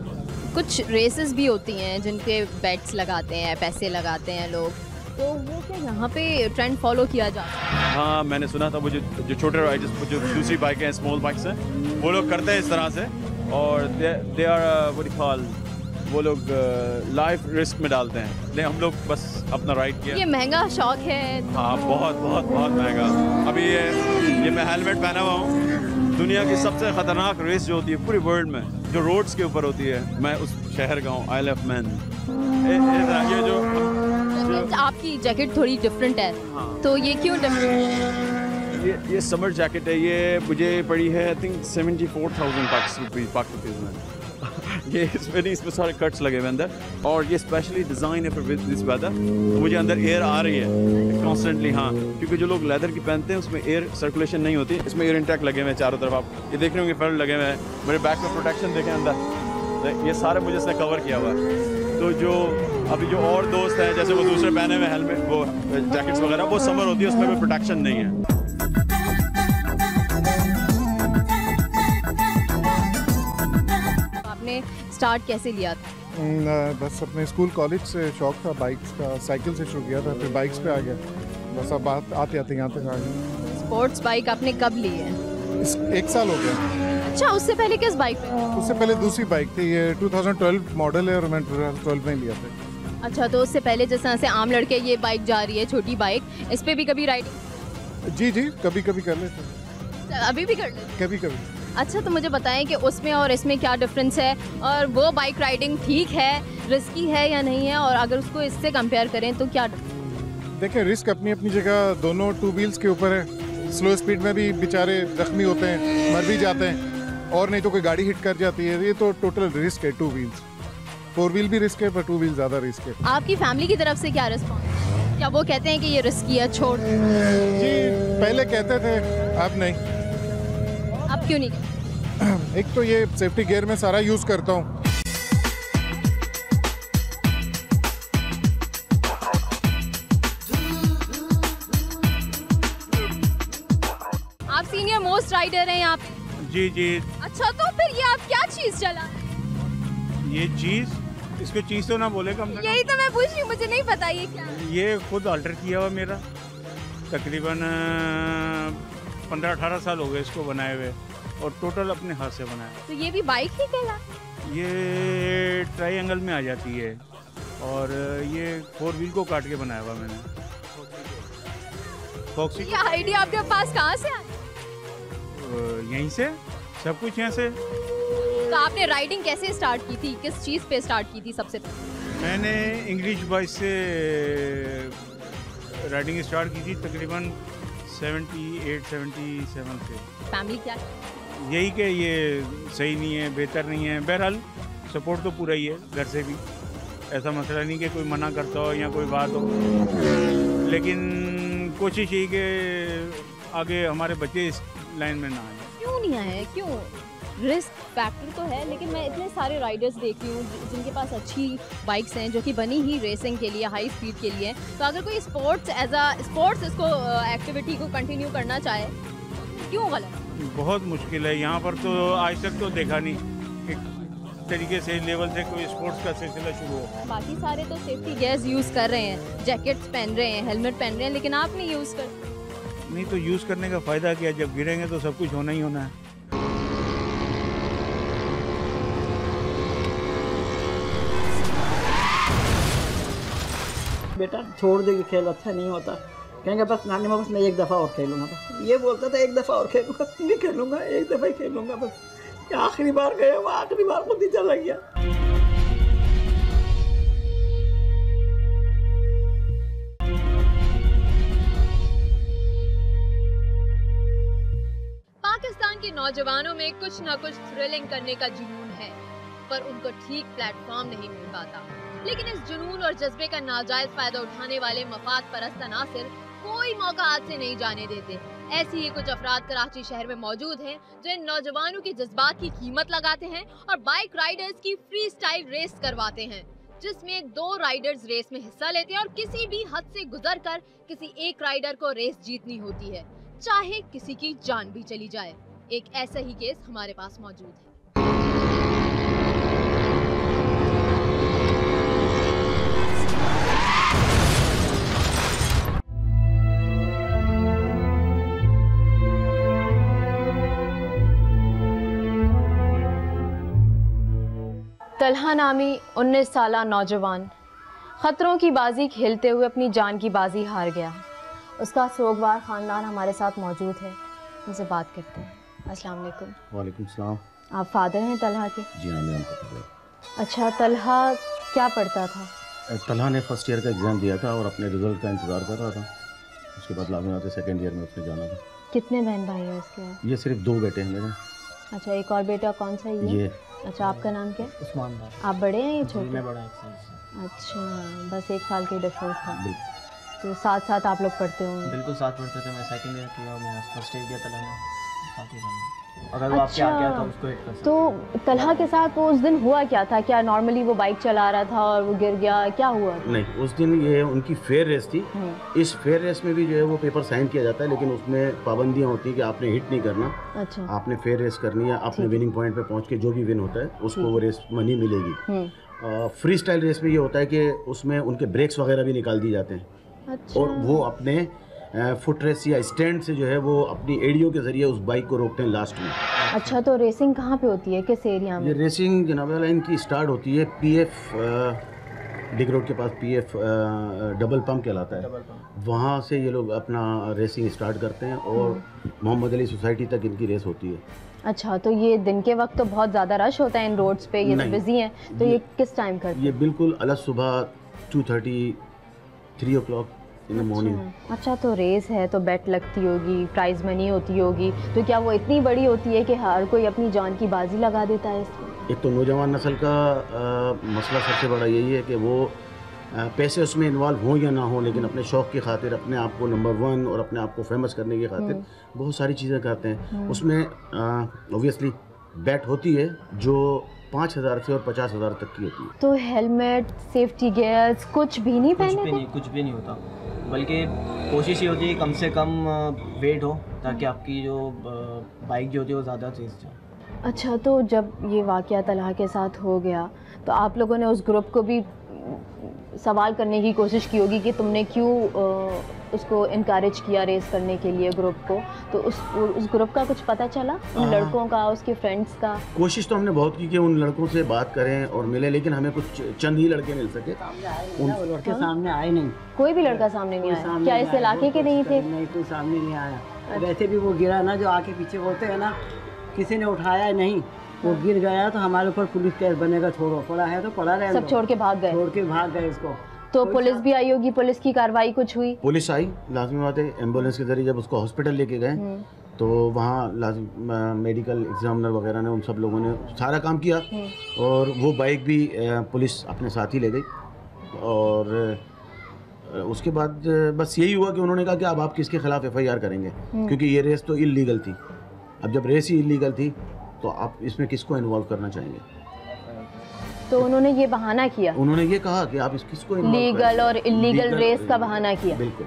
कुछ रेसेस भी होती हैं जिनके बेट्स लगाते हैं, पैसे लगाते हैं लोग, तो वो क्या यहाँ पे ट्रेंड फॉलो किया जाता है? हाँ मैंने सुना था, वो जो छोटे राइडर्स, जो दूसरी बाइकें हैं, स्मॉल बाइक्स हैं, वो लोग करते हैं इस तरह से और they are what you call, वो लोग लाइफ रिस्क में डालते हैं, लेकिन हम लोग बस अपना राइड किया। ये महंगा शौक है। हाँ बहुत बहुत बहुत महंगा। अभी ये मैं हेलमेट पहना हुआ हूँ, दुनिया की सबसे ख़तरनाक रेस जो होती है पूरी वर्ल्ड में, जो रोड्स के ऊपर होती है, मैं उस शहर का हूँ, आइल ऑफ मैन। ये जो आपकी जैकेट थोड़ी डिफरेंट है। हाँ। तो ये क्यों डिफरेंट? ये समर जैकेट है, ये मुझे पड़ी है आई थिंक 74,000 रुपीज़ में। ये इसमें सारे कट्स लगे हुए अंदर और ये स्पेशली डिज़ाइन है फॉर दिस वेदर। मुझे अंदर एयर आ रही है कॉन्स्टेंटली, हाँ, क्योंकि जो लोग लेदर की पहनते हैं उसमें एयर सर्कुलेशन नहीं होती। इसमें एयर इंटैक्ट लगे हुए हैं चारों तरफ, आप ये देख रहे होंगे, फर लगे हुए हैं। मेरे बैक में प्रोटेक्शन देखें अंदर, तो ये सारे मुझे इसने कवर किया हुआ है। तो जो अभी जो और दोस्त हैं, जैसे वो दूसरे पहने हुए हेलमेट, वो जैकेट्स वगैरह, वो समर होती है, उसमें कोई प्रोटेक्शन नहीं है। स्टार्ट कैसे लिया था? बस अपने स्कूल कॉलेज से शौक था बाइक्स का, साइकिल से शुरू किया था, फिर बाइक्स पे आ गया, बस अब आते आते यहाँ तक आ गए। स्पोर्ट्स बाइक आपने कब ली है? 1 साल हो गया। अच्छा, उससे पहले किस बाइक पे? उससे पहले दूसरी बाइक थी, ये 2012 मॉडल है और मैं 2012 में लिया था। अच्छा, तो उससे पहले जिस तरह से आम लड़के ये बाइक जा रही है, छोटी बाइक, इस पे भी कभी राइडिंग? जी कभी कभी कर लेते। अभी भी कर लेते? कभी कभी। अच्छा, तो मुझे बताएं कि उसमें और इसमें क्या डिफरेंस है, और वो बाइक राइडिंग ठीक है, रिस्की है या नहीं है, और अगर उसको इससे कंपेयर करें तो क्या? देखिए, रिस्क अपनी अपनी जगह, दोनों 2 व्हील्स के ऊपर है। स्लो स्पीड में भी बेचारे जख्मी होते हैं, मर भी जाते हैं, और नहीं तो कोई गाड़ी हिट कर जाती है। ये तो टोटल रिस्क है 2 व्हील्स। 4 व्हील भी रिस्क है, पर 2 व्हील ज़्यादा रिस्क है। आपकी फैमिली की तरफ से क्या रिस्पॉन्स? क्या वो कहते हैं कि ये रिस्की है, छोड़? जी पहले कहते थे, अब नहीं। अब क्यों नहीं? एक तो ये सेफ्टी गियर में सारा यूज़ करता हूँ। आप सीनियर मोस्ट राइडर हैं यहाँ पे? जी। अच्छा, तो फिर ये आप क्या चीज़ चला? ये चीज़, इसको चीज़ तो ना बोले कम। यही तो मैं पूछ रही हूँ, मुझे नहीं पता ये क्या है। ये खुद अल्टर किया हुआ मेरा, तकरीबन 15-18 साल हो गए इसको बनाए हुए, और टोटल अपने हाथ से बनाया। तो ये भी बाइक ही कहला? ये ट्रायंगल में आ जाती है, और ये 4 व्हील को काट के बनाया हुआ मैंने। ये आइडिया आपके पास कहाँ से आया? यहीं से, सब कुछ यहाँ से। तो आपने राइडिंग कैसे स्टार्ट की थी, किस चीज़ पे स्टार्ट की थी सबसे पहले? मैंने इंग्लिश बाइक से राइडिंग स्टार्ट की थी तकरीबन 78-77 से। फैमिली क्या? यही कि ये सही नहीं है, बेहतर नहीं है। बहरहाल सपोर्ट तो पूरा ही है घर से भी, ऐसा मसला नहीं कि कोई मना करता हो या कोई बात हो, लेकिन कोशिश यही कि आगे हमारे बच्चे इस लाइन में ना आए। क्यों नहीं आए? क्यों? रिस्क फैक्टर तो है, लेकिन मैं इतने सारे राइडर्स देख रही हूँ जिनके पास अच्छी बाइक्स हैं, जो कि बनी ही रेसिंग के लिए, हाई स्पीड के लिए। तो अगर कोई स्पोर्ट्स इसको एक्टिविटी को कंटिन्यू करना चाहे, क्यों गलत? बहुत मुश्किल है यहाँ पर, तो आज तक तो देखा नहीं कि तरीके से लेवल से कोई स्पोर्ट्स का सिलसिला शुरू हो। बाकी सारे तो सेफ्टी गियर्स यूज़ कर रहे हैं, जैकेट्स पहन रहे हैं, हेलमेट पहन रहे हैं, लेकिन आप नहीं यूज़ कर। नहीं तो यूज़ करने का फ़ायदा क्या, जब गिरेंगे तो सब कुछ होना ही होना है। बेटा छोड़ दे, खेल अच्छा नहीं होता। कहेंगे बस नानी माँ बस मैं एक दफ़ा और खेलूँगा, बस ये बोलता था एक दफ़ा और खेलूँगा, नहीं खेलूँगा, एक दफ़ा ही खेलूँगा बस। आखिरी बार गया, वो आखिरी बार खुद ही चला गया। पाकिस्तान के नौजवानों में कुछ न कुछ थ्रिलिंग करने का जुनून है, पर उनको ठीक प्लेटफॉर्म नहीं मिल पाता। लेकिन इस जुनून और जज्बे का नाजायज फायदा उठाने वाले मफाद परस्त अनासिर कोई मौका हाथ से नहीं जाने देते। ऐसी ही कुछ अफराद कराची शहर में मौजूद हैं जो इन नौजवानों के जज्बात की कीमत लगाते हैं और बाइक राइडर्स की फ्री स्टाइल रेस करवाते हैं, जिसमें 2 राइडर्स रेस में हिस्सा लेते हैं और किसी भी हद से गुजरकर किसी एक राइडर को रेस जीतनी होती है, चाहे किसी की जान भी चली जाए। एक ऐसा ही केस हमारे पास मौजूद है। तलहा नामी 19 साला नौजवान ख़तरों की बाजी खेलते हुए अपनी जान की बाजी हार गया। उसका सोगवार ख़ानदान हमारे साथ मौजूद है, उनसे बात करते हैं। अस्सलाम वालेकुम। वालेकुम सलाम। आप फादर हैं तलहा के? जी हाँ, मैं। अच्छा, तलहा क्या पढ़ता था? तलहा ने फर्स्ट ईयर का एग्ज़ाम दिया था और अपने रिज़ल्ट का इंतज़ार कर रहा था। उसके बाद लाजमी आते सेकेंड ईयर में उसने जाना था। कितने बहन भाई हैं उसके? ये सिर्फ 2 बेटे हैं मेरे। अच्छा, एक और बेटा कौन सा ये? अच्छा, आपका नाम क्या? उस्मान। आप बड़े हैं या छोटे? मैं बड़ा 1 साल से। अच्छा, बस 1 साल के डिफरेंस था। तो साथ साथ आप लोग पढ़ते होंगे? बिल्कुल साथ पढ़ते थे। मैं सेकंड ईयर किया और मैं फर्स्ट ईयर किया तलहा में, साथ ही रहना। अगर वो आपके आ गया तो उसको हिट कर सकते। तो तलहा के साथ वो उस दिन हुआ क्या था? क्या नॉर्मली वो बाइक चला रहा था और वो गिर गया, क्या हुआ? नहीं, उस दिन ये उनकी फेयर रेस थी। इस फेयर रेस में भी जो है वो पेपर साइन किया जाता है, लेकिन उसमें पाबंदियाँ होती हैं कि आपने हिट नहीं करना। अच्छा। आपने फेयर रेस करनी है, आपने विनिंग पॉइंट पे पहुंच के जो भी विन होता है उसको वो रेस मनी मिलेगी। फ्री स्टाइल रेस में ये होता है कि उसमें उनके ब्रेक्स वगैरह भी निकाल दिए जाते हैं। अच्छा। और वो अपने फुट रेस या स्टैंड से जो है वो अपनी एडियो के ज़रिए उस बाइक को रोकते हैं लास्ट में। अच्छा, तो रेसिंग कहाँ पे होती है, किस एरिया में? ये रेसिंग जनाब लाइन की स्टार्ट होती है PF डिग रोड के पास, PF डबल पम्प कहलाता है। वहाँ से ये लोग अपना रेसिंग स्टार्ट करते हैं और मोहम्मद अली सोसाइटी तक इनकी रेस होती है। अच्छा, तो ये दिन के वक्त तो बहुत ज़्यादा रश होता है इन रोड्स पे, ये तो बिजी हैं, तो ये किस टाइम करते हैं? ये बिल्कुल अलग सुबह 2:30 3 o'clock इन द मॉर्निंग। अच्छा, तो रेस है तो बेट लगती होगी, प्राइज मनी होती होगी, तो क्या वो इतनी बड़ी होती है कि हर कोई अपनी जान की बाजी लगा देता है इसमें? एक तो नौजवान नस्ल का मसला सबसे बड़ा यही है कि वो पैसे उसमें इन्वॉल्व हों या ना हो, लेकिन अपने शौक़ की खातिर, अपने आप को नंबर 1 और अपने आप को फेमस करने की खातिर बहुत सारी चीज़ें करते हैं। उसमें ऑब्वियसली बैट होती है जो 5,000 से और 50,000 तक की होती है। तो हेलमेट, सेफ्टी गियर्स कुछ भी नहीं पहने? कुछ भी नहीं होता, बल्कि कोशिश ये होती है कम से कम वेट हो ताकि आपकी जो बाइक जो होती है वो ज़्यादा तेज़ जाए। अच्छा, तो जब ये वाक़या तलहा के साथ हो गया तो आप लोगों ने उस ग्रुप को भी सवाल करने की कोशिश की होगी कि तुमने क्यों उसको इनकरेज किया रेस करने के लिए ग्रुप को, तो उस ग्रुप का कुछ पता चला, उन लड़कों का, उसके फ्रेंड्स का? कोशिश तो हमने बहुत की कि उन लड़कों से बात करें और मिले, लेकिन हमें कुछ चंद ही लड़के मिल सके। वो लड़के सामने आए नहीं, कोई भी लड़का सामने नहीं आया? क्या इस इलाके के नहीं थे? नहीं, कोई सामने नहीं आया। वैसे भी वो गिरा ना, जो आके पीछे होते हैं ना, किसी ने उठाया नहीं, वो गिर गया तो हमारे ऊपर पुलिस केस बनेगा। छोड़ो, पड़ा है तो पड़ा रहे, सब छोड़ के भाग गए इसको। तो पुलिस भी आई होगी, पुलिस की कार्रवाई कुछ हुई? पुलिस आई, लाजमी बात है। एम्बुलेंस के जरिए जब उसको हॉस्पिटल लेके गए तो वहाँ मेडिकल एग्जामिनर वगैरह ने, उन सब लोगों ने सारा काम किया और वो बाइक भी पुलिस अपने साथ ही ले गई। और उसके बाद बस यही हुआ कि उन्होंने कहा कि अब आप किसके खिलाफ FIR करेंगे, क्योंकि ये रेस तो इलीगल थी। अब जब रेस ही इलीगल थी तो आप इसमें किसको इन्वॉल्व करना चाहेंगे? तो उन्होंने ये बहाना किया, उन्होंने ये कहा कि आप किसको लीगल और इलीगल रेस का बहाना किया। बिल्कुल।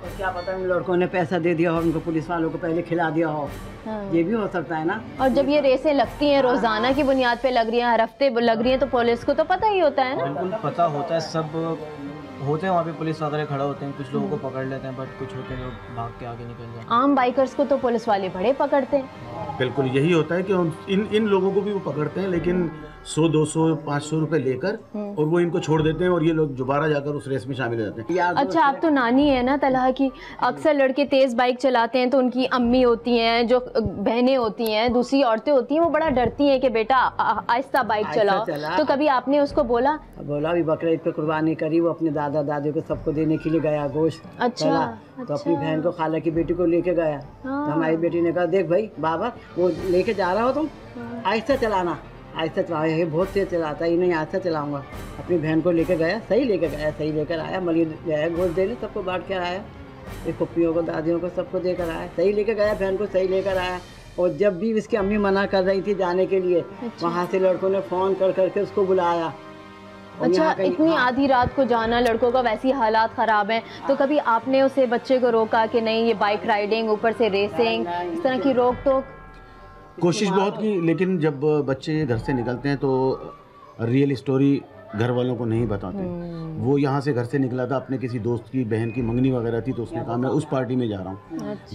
और क्या पता उन लड़कों ने पैसा दे दिया हो, उनको पुलिस वालों को पहले खिला दिया हो। हाँ। ये भी हो सकता है ना। और जब ये रेसें लगती हैं, रोजाना की बुनियाद पे लग रही हैं, हर हफ्ते लग रही हैं, तो पुलिस को तो पता ही होता है ना। बिल्कुल पता होता है, सब होते हैं वहाँ पे, पुलिस वगैरह खड़ा होते हैं, कुछ लोगों को पकड़ लेते हैं, बट कुछ होते हैं जो भाग के आगे निकल जाते हैं। आम बाइकर्स को तो पुलिस वाले बड़े पकड़ते हैं। बिल्कुल यही होता है कि इन लोगों को भी वो पकड़ते हैं, लेकिन 100, 200, 500 रुपए लेकर और वो इनको छोड़ देते हैं और ये लोग दोबारा जाकर उस रेस में शामिल हो जाते हैं। अच्छा, आप तो नानी है ना तलहा की, अक्सर लड़के तेज़ बाइक चलाते हैं तो उनकी अम्मी होती हैं, जो बहनें होती हैं, दूसरी औरतें होती हैं, वो बड़ा डरती हैं कि बेटा आहिस्ता बाइक चलाओ। तो कभी आपने उसको बोला? भी बकरीद पे कुर्बानी करी, वो अपने दादा दादी को सबको देने के लिए गया गोश्त। अच्छा, तो अपनी बहन को, खाला की बेटी को लेके गया। तो हमारी बेटी ने कहा देख भाई बाबा, वो लेके जा रहा हो तुम, आहिस्ता चलाना, आहिस्ता चलाओ, ये बहुत तेज चलाता है, नहीं आहिस्ता चलाऊंगा। अपनी बहन को लेके गया, सही लेके गया, सही लेकर आया, मलिक गया गोश्त देने, सबको बांट कर आया, ये पप्पियों को, दादियों को, सबको देकर आया, सही लेके गया, बहन को सही लेकर आया। और जब भी इसकी अम्मी मना कर रही थी जाने के लिए, वहाँ से लड़कों ने फ़ोन कर करके उसको बुलाया। अच्छा, इतनी आधी रात को जाना, लड़कों का वैसी हालात ख़राब हैं, तो कभी आपने उसे बच्चे को रोका कि नहीं ये बाइक राइडिंग, ऊपर से रेसिंग, इस तरह की रोक टोक? कोशिश बहुत की, लेकिन जब बच्चे घर से निकलते हैं तो रियल स्टोरी घर वालों को नहीं बताते। वो यहाँ से घर से निकला था, अपने किसी दोस्त की बहन की मंगनी वगैरह थी, तो उसने कहा मैं उस पार्टी में जा रहा हूँ।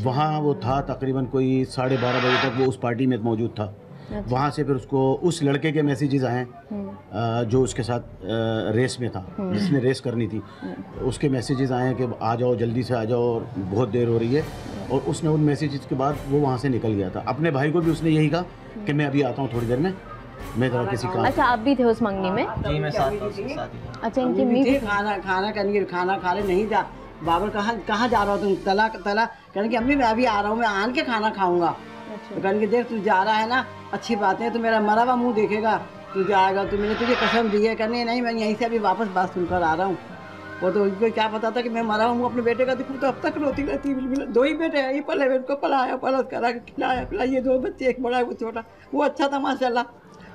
वहाँ वो था तकरीबन कोई 12:30 बजे तक वो उस पार्टी में मौजूद था। वहाँ से फिर उसको उस लड़के के मैसेजेस आए जो उसके साथ रेस में था, जिसने रेस करनी थी, उसके मैसेजेस आए कि आ जाओ, जल्दी से आ जाओ और बहुत देर हो रही है। और उसने उन मैसेजेस के बाद वो वहाँ से निकल गया था। अपने भाई को भी उसने यही कहा कि मैं अभी आता हूँ थोड़ी देर में, मैं जरा किसी काम। अच्छा, आप भी थे उस मंगनी में? जी, मैं साथ था। अच्छा, इनकी अम्मी खाना खा ले, नहीं जा बाबर, कहाँ जा रहा हो तुम? तला कहने की अम्मी मैं अभी आ रहा हूँ, मैं आन के खाना खाऊंगा। तो कहने की देख तू जा रहा है ना, अच्छी बात है, तो मेरा मरा हुआ मुँह देखेगा, तू जाएगा, तो मैंने तुझे कसम दी है। कहने नहीं, मैं यहीं से अभी वापस बात सुनकर आ रहा हूँ। वो तो उनको क्या पता था कि मैं मरा हूँ अपने बेटे का, दिखूँ तो अब तक रोती रहती। बिल्कुल 2 ही बेटे हैं, ये पले उनको पलाया, पलट करा के खिलाया पिलाया, ये 2 बच्चे, एक बड़ा है वो छोटा। वो अच्छा था माशाल्लाह,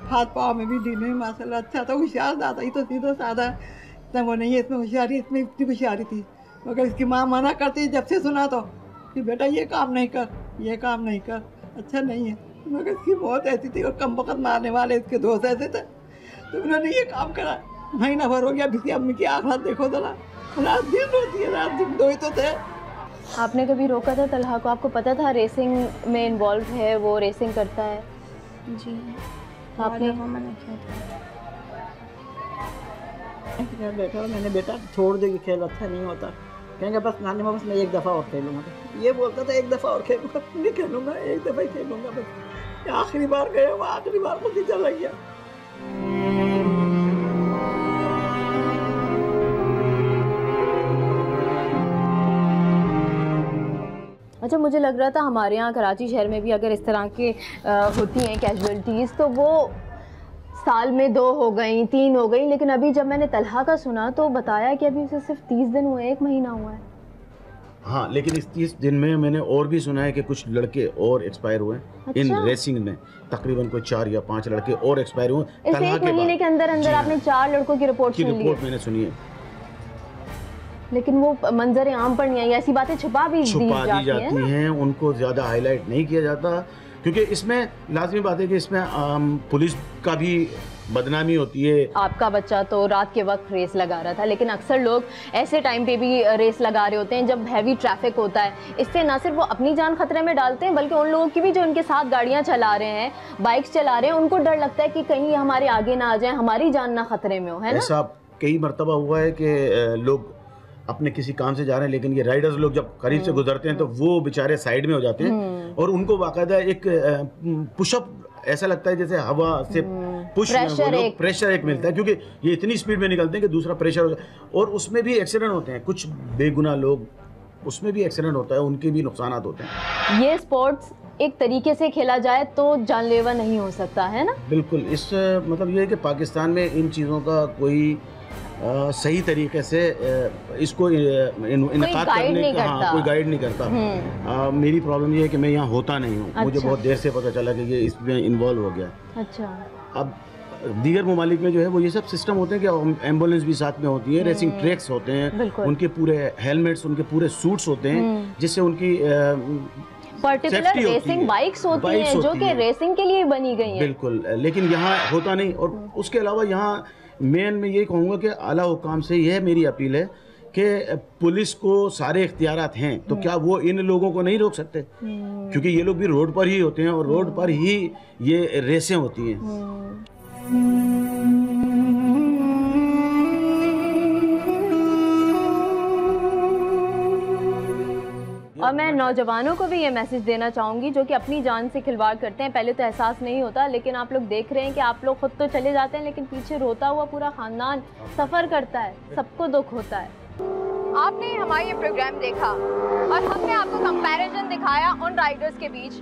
हाथ पाँव में भी ढीले में माशाल्लाह अच्छा था, होशियार दादा। ये तो सीधा साधा है, इतना वो नहीं है इसमें होशियारी, इसमें इतनी होशियारी थी। मगर इसकी माँ मना करती, जब से सुना तो कि बेटा ये काम नहीं कर, ये काम नहीं कर, अच्छा नहीं है। मगर इसकी बहुत ऐसी थी, और कम वक्त मारने वाले इसके दोस्त ऐसे थे, तो उन्होंने ये काम करा। महीना भर हो गया, किसी अम्मी की आँख देखो जरा, रात दिन रोती है, रात दिन 2 ही तो थे। आपने कभी रोका था तलहा को? आपको पता था रेसिंग में इन्वॉल्व है, वो रेसिंग करता है? जी, आपने मना किया था। बेटा मैंने बेटा छोड़ दे, खेल अच्छा नहीं होता। कहेंगे बस नानी माँ, बस मैं एक दफ़ा और खेलूँगा। ये बोलता था एक दफ़ा और खेलूँगा, नहीं खेलूँगा, एक दफ़ा ही खेलूँगा बस। आखिरी बार गया, वो आखिरी बार मुझे चला गया। अच्छा, मुझे लग रहा था हमारे यहाँ कराची शहर में भी अगर इस तरह के होती हैं कैजुअल्टीज़, तो वो साल में 2 हो गई, 3 हो गई। लेकिन अभी जब मैंने तलहा का सुना तो बताया कि अभी उसे सिर्फ 30 दिन हुए, 1 महीना हुआ है। हाँ, लेकिन इस 30 दिन में मैंने और भी सुना है कि कुछ लड़के और एक्सपायर हुए। अच्छा? इन रेसिंग में तकरीबन कोई 4 या 5 लड़के और एक्सपायर हुए। इस 1 महीने के अंदर अंदर आपने 4 लड़कों की रिपोर्ट मैंने सुनी है। लेकिन वो मंजर आम पर नहीं आई, ऐसी बातें छुपा दी जाती हैं, उनको ज़्यादा हाईलाइट नहीं किया जाता, क्योंकि इसमें लाजमी बात है कि इसमें पुलिस का भी बदनामी होती है। आपका बच्चा तो रात के वक्त रेस लगा रहा था, लेकिन अक्सर लोग ऐसे टाइम पे भी रेस लगा रहे होते हैं जब हैवी ट्रैफिक होता है। इससे ना सिर्फ वो अपनी जान खतरे में डालते हैं, बल्कि उन लोगों की भी जो उनके साथ गाड़ियाँ चला रहे हैं, बाइक्स चला रहे हैं, उनको डर लगता है कि कहीं हमारे आगे ना आ जाए, हमारी जान ना खतरे में हो, है ना? ऐसा कई मरतबा हुआ है कि लोग अपने किसी काम से जा रहे हैं, लेकिन ये राइडर्स लोग जब करीब से गुजरते हैं तो वो बेचारे साइड में हो जाते हैं और उनको बाकायदा एक पुशअप ऐसा लगता है जैसे हवा से प्रेशर एक मिलता है, क्योंकि ये इतनी स्पीड में निकलते हैं कि दूसरा प्रेशर हो जाता है। और उसमें भी एक्सीडेंट होते हैं, कुछ बेगुनाह लोग, उसमें भी एक्सीडेंट होता है, उनके भी नुकसान होते हैं। ये स्पोर्ट्स एक तरीके से खेला जाए तो जानलेवा नहीं हो सकता, है ना? बिल्कुल। इस मतलब ये है कि पाकिस्तान में इन चीज़ों का कोई सही तरीके से इसको इनकाद करने का कोई गाइड नहीं करता। मेरी प्रॉब्लम ये है कि मैं यहाँ होता नहीं हूँ। अच्छा। मुझे बहुत देर से पता चला कि ये इसमें इन्वॉल्व हो गया। अच्छा। अब दीगर ममालिक में जो है वो ये सब सिस्टम होते हैं कि एम्बुलेंस भी साथ में होती है, रेसिंग ट्रैक्स होते हैं, उनके पूरे हेलमेट्स, उनके पूरे सूट्स होते हैं, जिससे उनकी पर्टिकुलर रेसिंग बाइक्स होती हैं जो कि रेसिंग के लिए बनी गई हैं। बिल्कुल, लेकिन यहाँ होता नहीं। और उसके अलावा यहाँ मेन मैं ये कहूँगा कि आला हुकाम से यह मेरी अपील है कि पुलिस को सारे इख्तियारात हैं, तो क्या वो इन लोगों को नहीं रोक सकते? क्योंकि ये लोग भी रोड पर ही होते हैं और रोड पर ही ये रेसें होती हैं। और मैं नौजवानों को भी ये मैसेज देना चाहूँगी जो कि अपनी जान से खिलवाड़ करते हैं। पहले तो एहसास नहीं होता, लेकिन आप लोग देख रहे हैं कि आप लोग खुद तो चले जाते हैं लेकिन पीछे रोता हुआ पूरा ख़ानदान सफ़र करता है, सबको दुख होता है। आपने हमारा ये प्रोग्राम देखा और हमने आपको कंपैरिजन दिखाया उन राइडर्स के बीच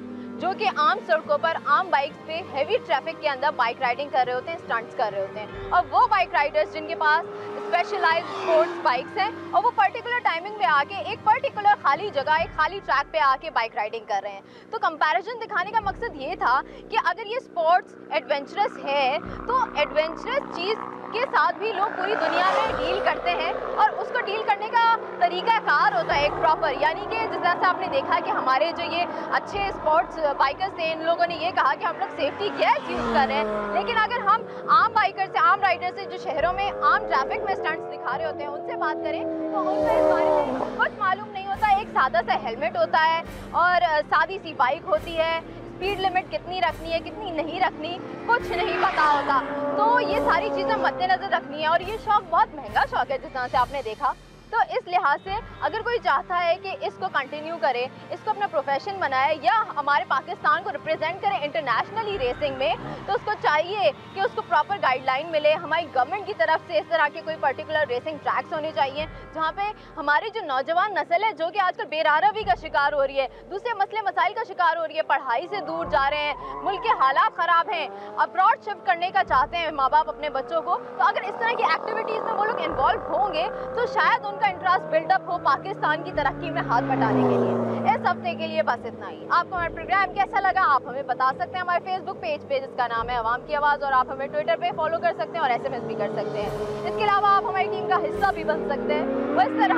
जो कि आम सड़कों पर आम बाइक्स पे हेवी ट्रैफिक के अंदर बाइक राइडिंग कर रहे होते हैं, स्टंट्स कर रहे होते हैं, और वो बाइक राइडर्स जिनके पास स्पेशलाइज्ड स्पोर्ट्स बाइक्स हैं और वो पर्टिकुलर टाइमिंग पे आके एक पर्टिकुलर खाली जगह, एक खाली ट्रैक पे आके बाइक राइडिंग कर रहे हैं। तो कंपैरिजन दिखाने का मकसद ये था कि अगर ये स्पोर्ट्स एडवेंचरस है तो एडवेंचरस चीज़ के साथ भी लोग पूरी दुनिया में डील करते हैं और उसको डील करने का तरीक़ाकार होता है एक प्रॉपर, यानी कि जिस तरह से आपने देखा कि हमारे जो ये अच्छे स्पोर्ट्स बाइकर्स थे, इन लोगों ने ये कहा कि हम लोग सेफ्टी गियर्स यूज़ कर रहे हैं, लेकिन अगर हम आम बाइकर से, आम राइडर से जो शहरों में आम ट्रैफिक में स्टंट्स दिखा रहे होते हैं उनसे बात करें तो उनको इस बारे में कुछ मालूम नहीं होता। एक सादा सा हेलमेट होता है और सादी सी बाइक होती है, स्पीड लिमिट कितनी रखनी है कितनी नहीं रखनी कुछ नहीं पता होता। तो ये सारी चीज़ें मद्देनज़र रखनी है और ये शौक़ बहुत महंगा शौक़ है जिस तरह से आपने देखा। तो इस लिहाज से अगर कोई चाहता है कि इसको कंटिन्यू करे, इसको अपना प्रोफेशन बनाए या हमारे पाकिस्तान को रिप्रेजेंट करे इंटरनेशनली रेसिंग में, तो उसको चाहिए कि उसको प्रॉपर गाइडलाइन मिले हमारी गवर्नमेंट की तरफ से। इस तरह के कोई पर्टिकुलर रेसिंग ट्रैक्स होने चाहिए जहाँ पे हमारी जो नौजवान नस्ल है जो कि आजकल बेरारवी का शिकार हो रही है, दूसरे मसले मसाइल का शिकार हो रही है, पढ़ाई से दूर जा रहे हैं, मुल्क के हालात ख़राब हैं, अब्रॉड शिफ्ट करने का चाहते हैं माँ बाप अपने बच्चों को, तो अगर इस तरह की एक्टिविटीज़ में वो लोग इन्वॉल्व होंगे तो शायद उनका इंटरेस्ट बिल्डअप हो पाकिस्तान की तरक्की में हाथ बटाने के लिए। इस हफ्ते के लिए बस इतना ही। आपको हमारा प्रोग्राम कैसा लगा आप हमें बता सकते हैं हमारे फेसबुक पेज पे जिसका नाम है अवाम की आवाज़, और आप हमें ट्विटर पे फॉलो कर सकते हैं और SMS भी कर सकते हैं। इसके अलावा आप हमारी टीम का हिस्सा भी बन सकते हैं। वो इस तरह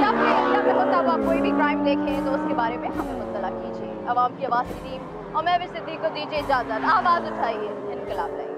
या फिर इंडिया में होता हुआ कोई भी क्राइम देखें तो उसके बारे में हमें मुत्तला कीजिए। अवाम की आवाज़ की टीम और मैं भी सिद्दीक को दीजिए इजाज़त। आवाज़ उठाइए, इनकलाब लाइए।